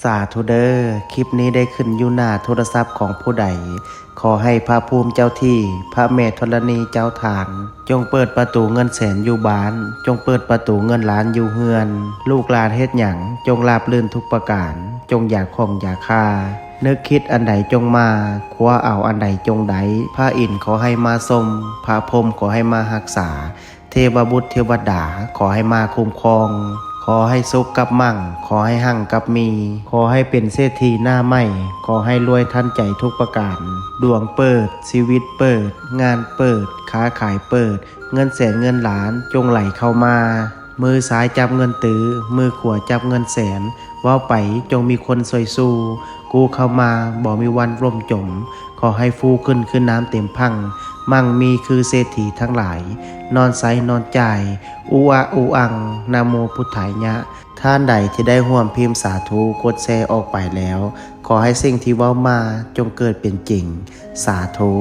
สาธุเด้อคลิปนี้ได้ขึ้นอยู่หน้าโทรศัพท์ของผู้ใดขอให้พระภูมิเจ้าที่พระแม่ธรณีเจ้าทางจงเปิดประตูเงินแสนอยู่บ้านจงเปิดประตูเงินล้านอยู่เฮือนลูกหลานเฮ็ดหยังจงราบรื่นทุกประการจงอย่าข่มอย่าฆ่านึกคิดอันใดจงมาคว้าเอาอันใดจงไดพระอินทร์ขอให้มาทรงพระพรหมขอให้มารักษาเทวบุตรเทวดาขอให้มาคุ้มครองขอให้สุขกับมั่งขอให้หั่งกับมีขอให้เป็นเศรษฐีหน้าใหม่ขอให้รวยทันใจทุกประการดวงเปิดชีวิตเปิดงานเปิดค้าขายเปิดเงินแสนเงินล้านจงไหลเข้ามามือซ้ายจับเงินตื้อมือขวาจับเงินแสนว่าไปจงมีคนซอยสู้กูเข้ามาบ่มีวันร่มจมขอให้ฟูขึ้นน้ำเต็มพังมั่งมีคือเศรษฐีทั้งหลายนอนไซนอนใจอูอะอูอังนะโมพุทธายะท่านใดที่ได้ร่วมพิมพ์สาธุกดแชร์ออกไปแล้วขอให้สิ่งที่เว้ามาจงเกิดเป็นจริงสาธุ